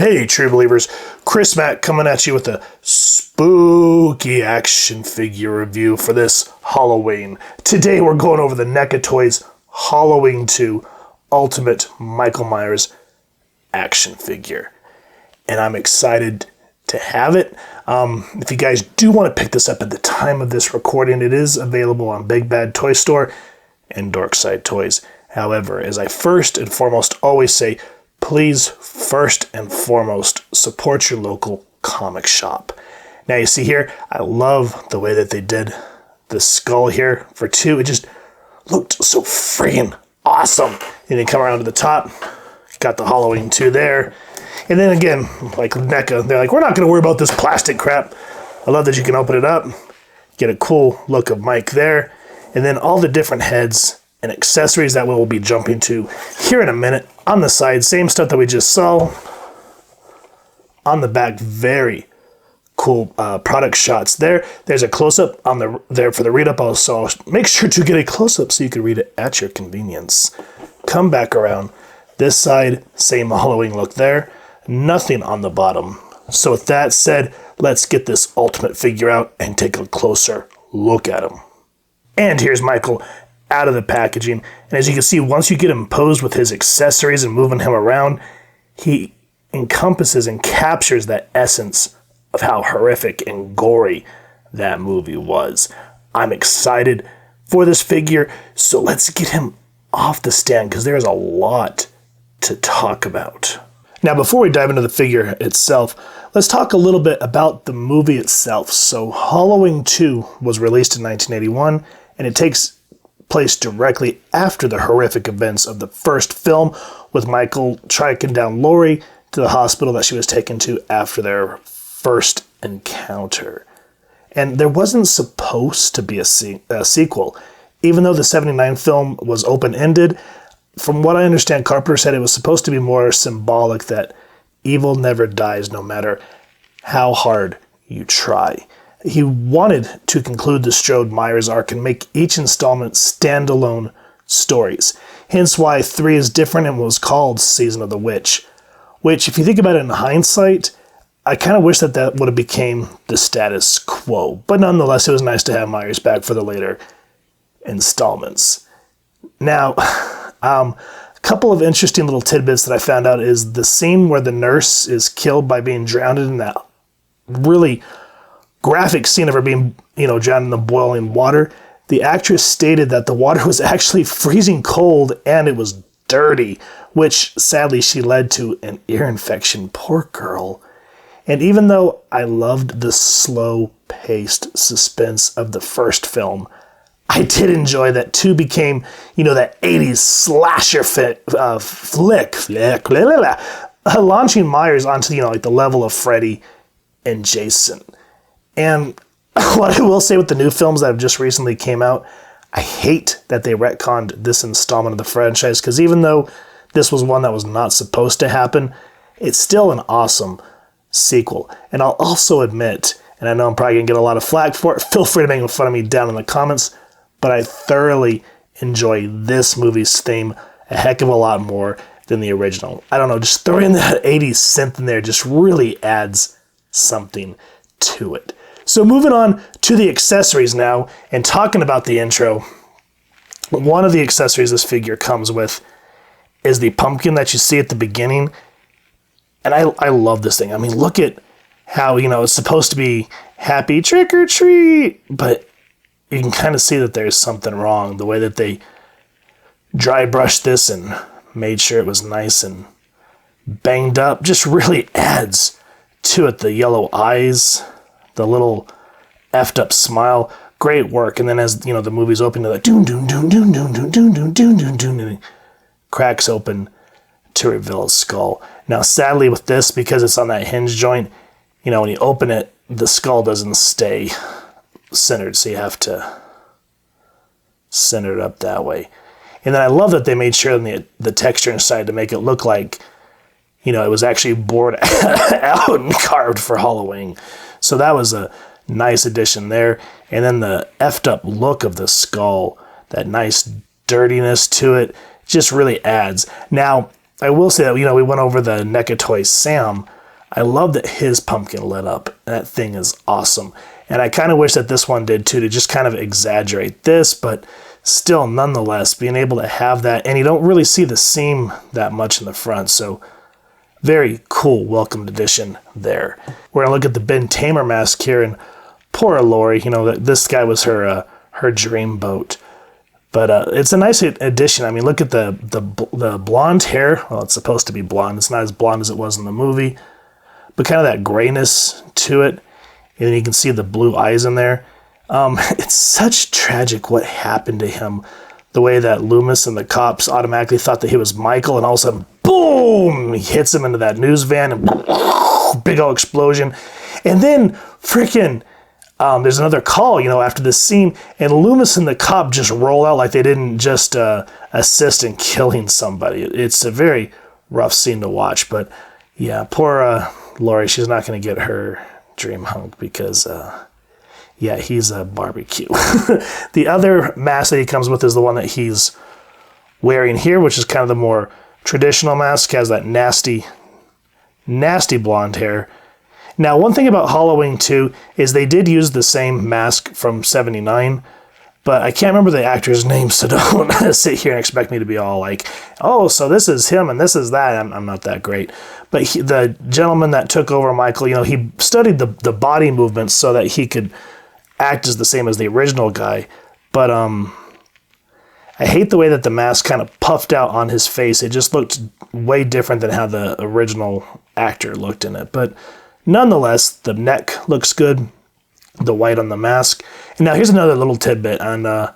Hey, true believers, Chris Mack coming at you with a spooky action figure review for this Halloween. Today we're going over the NECA Toys Halloween 2 Ultimate Michael Myers action figure. And I'm excited to have it. If you guys do want to pick this up at the time of this recording, it is available on Big Bad Toy Store and Dorkside Toys. However, as I first and foremost always say, please, first and foremost, support your local comic shop. Now you see here, I love the way that they did the skull here for 2. It just looked so freaking awesome. And then come around to the top, got the Halloween 2 there. And then again, like NECA, they're like, we're not going to worry about this plastic crap. I love that you can open it up, get a cool look of Mike there, and then all the different heads and accessories that we'll be jumping to here in a minute. On the side, same stuff that we just saw. On the back, very cool product shots there. There's a close-up on there for the read-up also. Make sure to get a close-up so you can read it at your convenience. Come back around. This side, same Halloween look there. Nothing on the bottom. So with that said, let's get this ultimate figure out and take a closer look at him. And here's Michael out of the packaging, and as you can see, once you get him posed with his accessories and moving him around, he encompasses and captures that essence of how horrific and gory that movie was. I'm excited for this figure, so let's get him off the stand because there's a lot to talk about. Now, before we dive into the figure itself, let's talk a little bit about the movie itself. So Halloween 2 was released in 1981, and it takes place directly after the horrific events of the first film, with Michael tracking down Laurie to the hospital that she was taken to after their first encounter. And there wasn't supposed to be a sequel. Even though the 79 film was open-ended, from what I understand, Carpenter said it was supposed to be more symbolic that evil never dies no matter how hard you try. He wanted to conclude the Strode Myers arc and make each installment standalone stories. Hence why 3 is different and was called Season of the Witch. Which, if you think about it in hindsight, I kind of wish that would have became the status quo. But nonetheless, it was nice to have Myers back for the later installments. Now, a couple of interesting little tidbits that I found out is the scene where the nurse is killed by being drowned in that really graphic scene of her being, drowned in the boiling water. The actress stated that the water was actually freezing cold and it was dirty, which sadly she led to an ear infection. Poor girl. And even though I loved the slow-paced suspense of the first film, I did enjoy that 2 became, that 80s slasher flick, launching Myers onto, the level of Freddy and Jason. And what I will say with the new films that have just recently came out, I hate that they retconned this installment of the franchise, because even though this was one that was not supposed to happen, it's still an awesome sequel. And I'll also admit, and I know I'm probably going to get a lot of flack for it, feel free to make fun of me down in the comments, but I thoroughly enjoy this movie's theme a heck of a lot more than the original. I don't know, just throwing that 80s synth in there just really adds something to it. So moving on to the accessories now, and talking about the intro, one of the accessories this figure comes with is the pumpkin that you see at the beginning. And I love this thing. I mean, look at how, it's supposed to be happy trick or treat, but you can kind of see that there's something wrong. The way that they dry brushed this and made sure it was nice and banged up just really adds to it. The yellow eyes, the little effed up smile, great work. And then as the movie's open, to like doon doon doon doon doon doon doon doon doon doon doon, and it cracks open to reveal a skull. Now, sadly, with this, because it's on that hinge joint, when you open it, the skull doesn't stay centered, so you have to center it up that way. And then I love that they made sure in the texture inside to make it look like, it was actually bored out and carved for Halloween. So that was a nice addition there. And then the effed up look of the skull, that nice dirtiness to it, just really adds. Now, I will say that, we went over the NECA toy Sam. I love that his pumpkin lit up. That thing is awesome. And I kind of wish that this one did too, to just kind of exaggerate this, but still, nonetheless, being able to have that, and you don't really see the seam that much in the front, so very cool welcome addition there. We're gonna look at the Ben Tamer mask here, and poor Lori, this guy was her dream boat. But it's a nice addition. I mean, look at the blonde hair. Well, it's supposed to be blonde. It's not as blonde as it was in the movie, but kind of that grayness to it. And then you can see the blue eyes in there. It's such tragic what happened to him. The way that Loomis and the cops automatically thought that he was Michael, and all of a sudden, boom, he hits him into that news van, and big old explosion. And then freaking, there's another call, after this scene, and Loomis and the cop just roll out like they didn't just assist in killing somebody. It's a very rough scene to watch, but yeah, poor Lori, she's not going to get her dream hunk because, yeah, he's a barbecue. The other mask that he comes with is the one that he's wearing here, which is kind of the more traditional mask. It has that nasty, nasty blonde hair. Now, one thing about Halloween 2 is they did use the same mask from 79, but I can't remember the actor's name, so don't sit here and expect me to be all like, oh, so this is him and this is that. I'm not that great. But the gentleman that took over Michael, he studied the body movements so that he could act as the same as the original guy. But I hate the way that the mask kind of puffed out on his face. It just looked way different than how the original actor looked in it. But nonetheless, the neck looks good, the white on the mask. And now here's another little tidbit, and I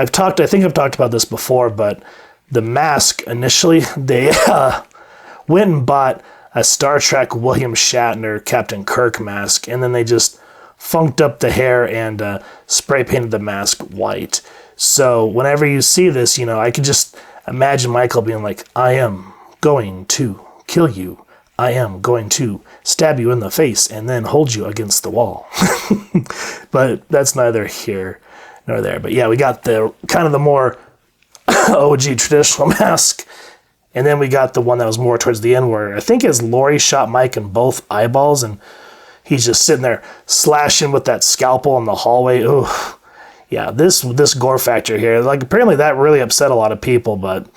think I've talked about this before, but the mask, initially, they went and bought a Star Trek William Shatner Captain Kirk mask, and then they just funked up the hair and spray painted the mask white. So whenever you see this, I could just imagine Michael being like, I am going to kill you. I am going to stab you in the face and then hold you against the wall. But that's neither here nor there. But yeah, we got the kind of the more OG traditional mask. And then we got the one that was more towards the end where I think as Lori shot Mike in both eyeballs and he's just sitting there slashing with that scalpel in the hallway. Ooh, yeah, this gore factor here. Like apparently that really upset a lot of people, but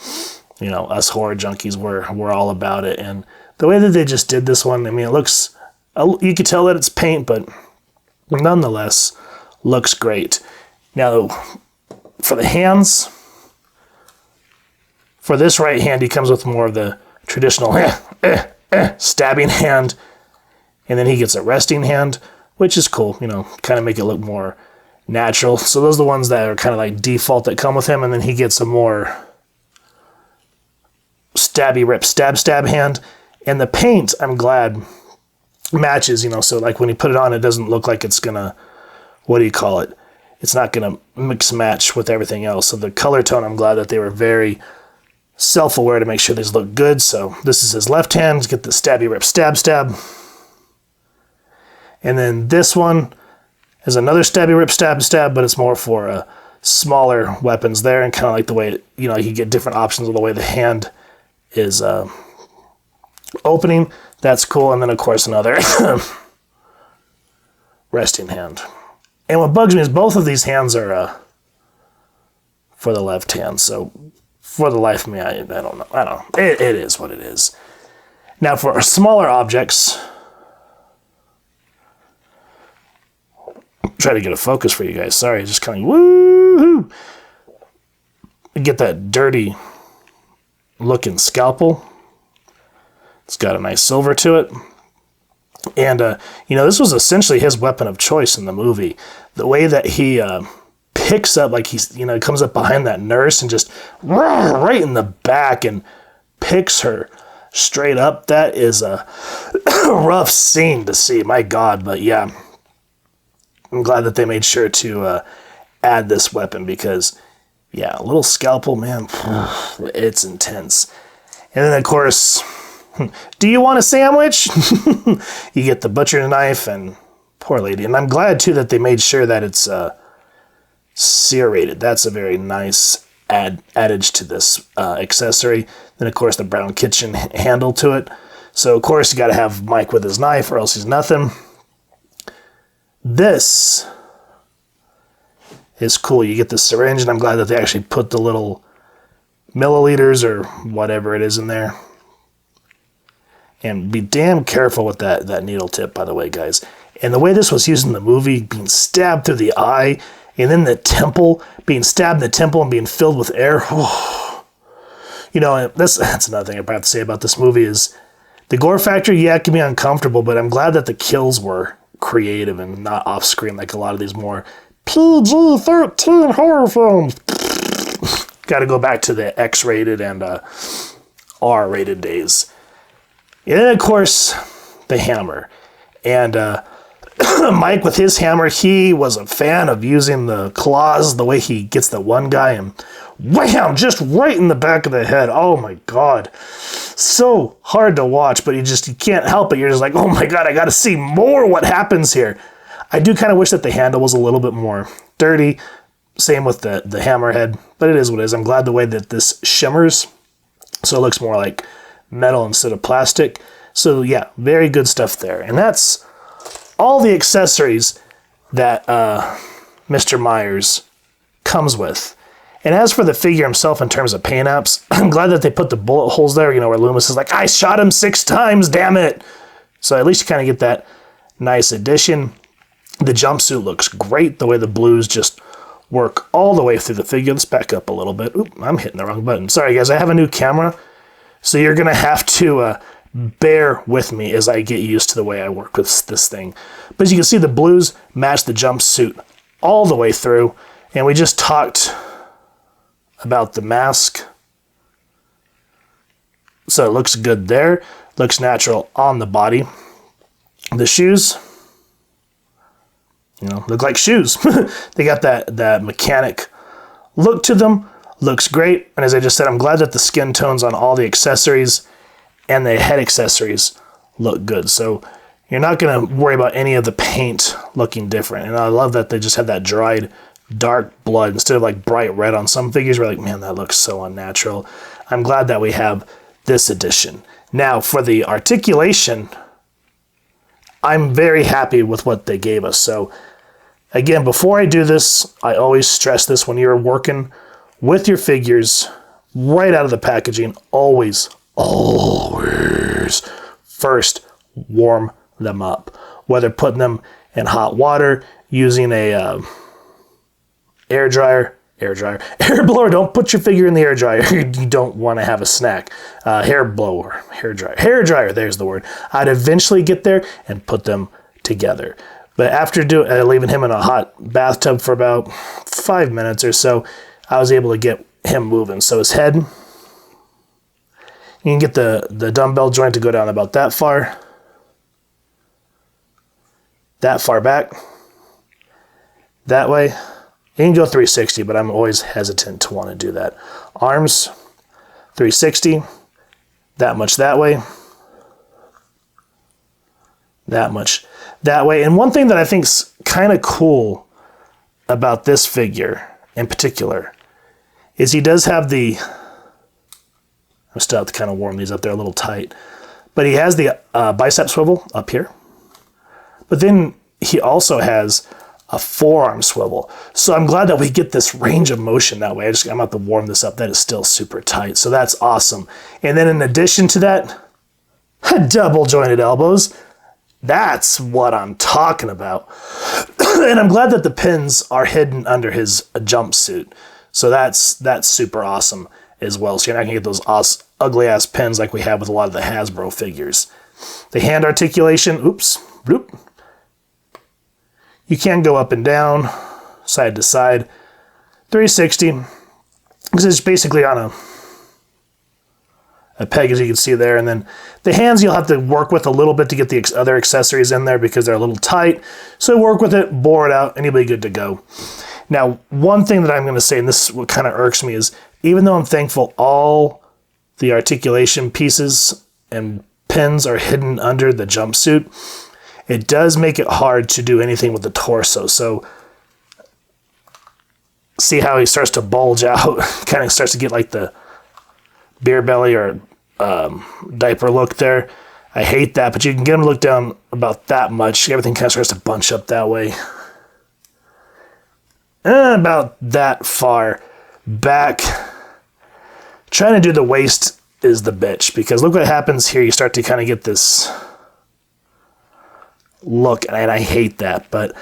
us horror junkies we're all about it. And the way that they just did this one, I mean, it looks, you could tell that it's paint, but nonetheless, looks great. Now, for the hands, for this right hand, he comes with more of the traditional stabbing hand, and then he gets a resting hand, which is cool, kind of make it look more natural. So those are the ones that are kind of like default that come with him, and then he gets a more stabby rip stab hand. And the paint, I'm glad, matches, so like when you put it on, it doesn't look like it's gonna, it's not gonna mix match with everything else. So the color tone, I'm glad that they were very self-aware to make sure these look good. So this is his left hand, get the stabby rip stab. And then this one is another stabby rip stab, but it's more for smaller weapons there, and kind of like the way, you get different options with the way the hand is opening. That's cool. And then of course another resting hand. And what bugs me is both of these hands are for the left hand. So for the life of me, I don't know. It is what it is. Now for our smaller objects, try to get a focus for you guys. Sorry, just kind of woohoo. Get that dirty looking scalpel. It's got a nice silver to it. And, this was essentially his weapon of choice in the movie. The way that he picks up, like he's, comes up behind that nurse and just right in the back and picks her straight up. That is a rough scene to see, my God. But yeah, I'm glad that they made sure to add this weapon because, yeah, a little scalpel, man, it's intense. And then, of course, do you want a sandwich? You get the butcher knife and poor lady. And I'm glad, too, that they made sure that it's serrated. That's a very nice adage to this accessory. Then, of course, the brown kitchen handle to it. So, of course, you got to have Mike with his knife or else he's nothing. This is cool. You get the syringe, and I'm glad that they actually put the little milliliters or whatever it is in there. And be damn careful with that needle tip, by the way, guys. And the way this was used in the movie, being stabbed through the eye, and then the temple, being stabbed in the temple and being filled with air. You know, that's another thing I probably have to say about this movie is the gore factor, yeah, it can be uncomfortable, but I'm glad that the kills were creative and not off-screen like a lot of these more PG-13 horror films. Got to go back to the X-rated and R-rated days. And then, of course, the hammer. And Mike, with his hammer, he was a fan of using the claws, the way he gets the one guy and wham, just right in the back of the head. Oh, my God. So hard to watch, but you can't help it. You're just like, oh, my God, I got to see more what happens here. I do kind of wish that the handle was a little bit more dirty. Same with the hammerhead, but it is what it is. I'm glad the way that this shimmers, so it looks more like metal instead of plastic. So yeah, very good stuff there. And that's all the accessories that Mr. Myers comes with. And as for the figure himself in terms of paint apps, I'm glad that they put the bullet holes there, you know, where Loomis is like, I shot him 6 times, damn it. So at least you kind of get that nice addition. The jumpsuit looks great, the way the blues just work all the way through the figure. Let's back up a little bit. Oop, I'm hitting the wrong button. Sorry, guys, I have a new camera, so you're going to have to bear with me as I get used to the way I work with this thing. But as you can see, the blues match the jumpsuit all the way through, and we just talked about the mask. So it looks good there. Looks natural on the body. The shoes, you know, look like shoes. They got that mechanic look to them. Looks great. And as I just said, I'm glad that the skin tones on all the accessories and the head accessories look good. So you're not going to worry about any of the paint looking different. And I love that they just have that dried dark blood instead of like bright red on some figures. We're like, man, that looks so unnatural. I'm glad that we have this edition. Now for the articulation, I'm very happy with what they gave us. So again, before I do this, I always stress this when you're working with your figures right out of the packaging, always first warm them up. Whether putting them in hot water, using a air blower. Don't put your figure in the air dryer. You don't want to have a snack. Hair dryer, there's the word. I'd eventually get there and put them together. But after leaving him in a hot bathtub for about 5 minutes or so, I was able to get him moving. So his head, you can get the dumbbell joint to go down about that far back, that way. You can go 360, but I'm always hesitant to want to do that. Arms, 360, that much that way, that much that way. And one thing that I think is kind of cool about this figure in particular is he does have the, I still have to kind of warm these up, they're a little tight, but he has the bicep swivel up here, but then he also has a forearm swivel. So I'm glad that we get this range of motion that way. I'm about to warm this up. That is still super tight. So that's awesome. And then in addition to that, double jointed elbows. That's what I'm talking about. And I'm glad that the pins are hidden under his jumpsuit. So that's super awesome as well. So you're not gonna get those ugly ass pins like we have with a lot of the Hasbro figures. The hand articulation, bloop. You can go up and down, side to side, 360, because it's basically on a peg, as you can see there. And then the hands you'll have to work with a little bit to get the other accessories in there because they're a little tight. So work with it, bore it out, and you'll be good to go. Now, one thing that I'm going to say, and this is what kind of irks me, is even though I'm thankful all the articulation pieces and pins are hidden under the jumpsuit, it does make it hard to do anything with the torso. So See how he starts to bulge out, kind of starts to get like the beer belly or diaper look there. I hate that, but you can get him to look down about that much. Everything kind of starts to bunch up that way. And about that far back. Trying to do the waist is the bitch, because look what happens here. You start to kind of get this look, and I hate that, but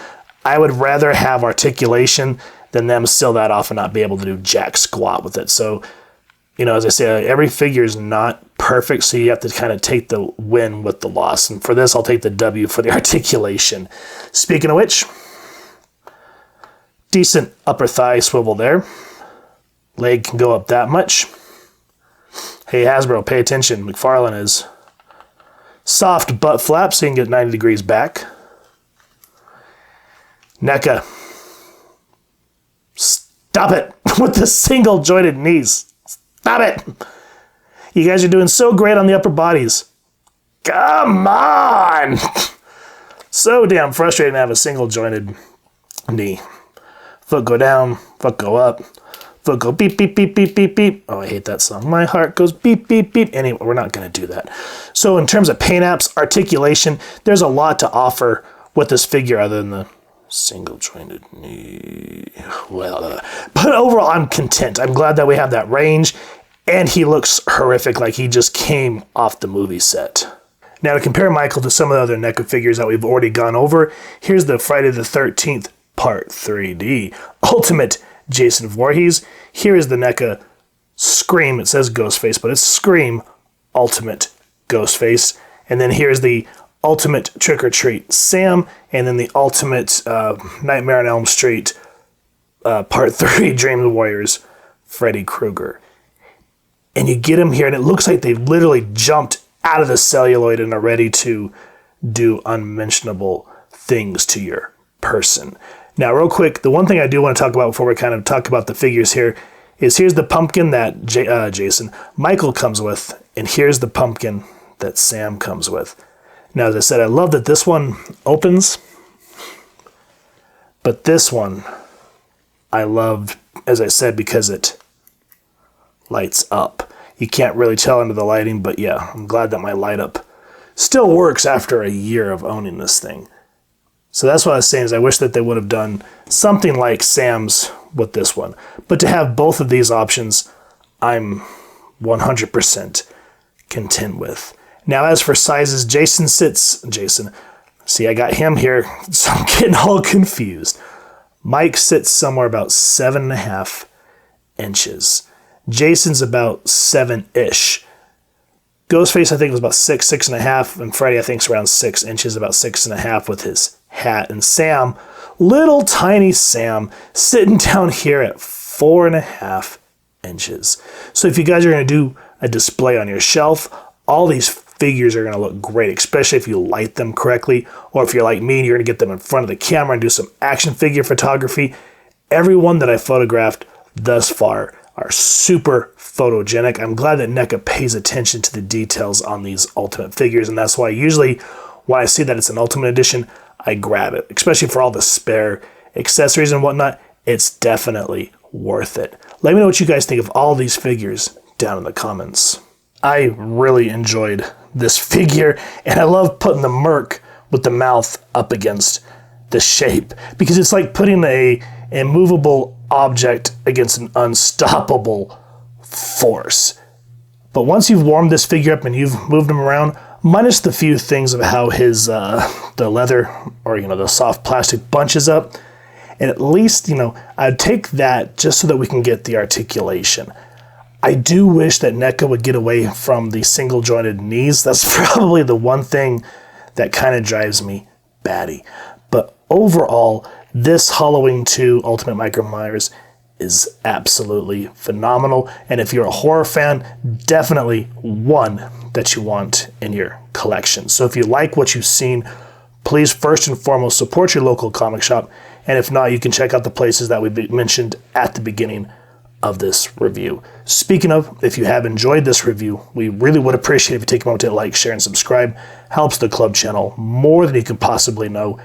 I would rather have articulation than them seal that off and not be able to do jack squat with it. So, you know, as I say, every figure is not perfect, so you have to kind of take the win with the loss. And for this, I'll take the W for the articulation. Speaking of which, decent upper thigh swivel there. Leg can go up that much. Hey, Hasbro, pay attention. McFarlane is soft butt flap, so you can get 90 degrees back. NECA. Stop it with the single jointed knees. Stop it. You guys are doing so great on the upper bodies. Come on. So damn frustrating to have a single jointed knee. Foot go down, foot go up. Foot go beep, beep, beep, beep, beep, beep. Oh, I hate that song. My heart goes beep, beep, beep. Anyway, we're not going to do that. So in terms of paint apps, articulation, there's a lot to offer with this figure other than the single jointed knee. Well, but overall, I'm content. I'm glad that we have that range, and he looks horrific, like he just came off the movie set. Now, to compare Michael to some of the other NECA figures that we've already gone over, here's the Friday the 13th Part 3D Ultimate Jason Voorhees. Here is the NECA Scream. It says Ghostface, but it's Scream Ultimate Ghostface. And then here's the Ultimate Trick or Treat Sam, and then the Ultimate Nightmare on Elm Street Part 3 Dream Warriors Freddy Krueger. And you get him here, and it looks like they've literally jumped out of the celluloid and are ready to do unmentionable things to your person. Now, real quick, the one thing I do want to talk about before we kind of talk about the figures here is here's the pumpkin that Michael comes with, and here's the pumpkin that Sam comes with. Now, as I said, I love that this one opens, but this one I loved, as I said, because it lights up. You can't really tell under the lighting, but yeah, I'm glad that my light up still works after a year of owning this thing. So that's what I was saying, is I wish that they would have done something like Sam's with this one. But to have both of these options, I'm 100% content with. Now, as for sizes, Jason, see, I got him here, so I'm getting all confused. Mike sits somewhere about 7.5 inches. Jason's about 7-ish. Ghostface, I think, was about 6.5, and Freddy, I think, is around 6 inches, about 6.5 with his hat. And Sam, little tiny Sam, sitting down here at 4.5 inches. So if you guys are going to do a display on your shelf, all these figures are going to look great, especially if you light them correctly, or if you're like me and you're going to get them in front of the camera and do some action figure photography. Everyone that I photographed thus far are super photogenic. I'm glad that NECA pays attention to the details on these Ultimate figures, and that's why usually when I see that it's an Ultimate Edition, I grab it, especially for all the spare accessories and whatnot. It's definitely worth it. Let me know what you guys think of all these figures down in the comments. I really enjoyed this figure, and I love putting the Merc with the mouth up against the shape, because it's like putting a immovable object against an unstoppable force. But once you've warmed this figure up and you've moved him around, minus the few things of how his the leather, or the soft plastic bunches up, and at least I'd take that just so that we can get the articulation. I do wish that NECA would get away from the single jointed knees. That's probably the one thing that kind of drives me batty. But overall, this Halloween 2 Ultimate Michael Myers is absolutely phenomenal. And if you're a horror fan, definitely one that you want in your collection. So if you like what you've seen, please first and foremost support your local comic shop. And if not, you can check out the places that we mentioned at the beginning of this review. Speaking of, if you have enjoyed this review, we really would appreciate if you take a moment to like, share, and subscribe. Helps the club channel more than you could possibly know.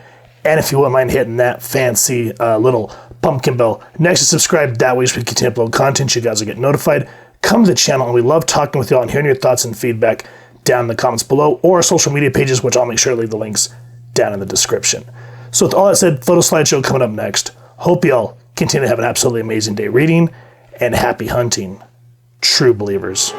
And if you wouldn't mind hitting that fancy little pumpkin bell next to subscribe. That way, as we continue to upload content, you guys will get notified. Come to the channel, and we love talking with y'all and hearing your thoughts and feedback down in the comments below, or our social media pages, which I'll make sure to leave the links down in the description. So with all that said, photo slideshow coming up next. Hope y'all continue to have an absolutely amazing day reading, and happy hunting, true believers.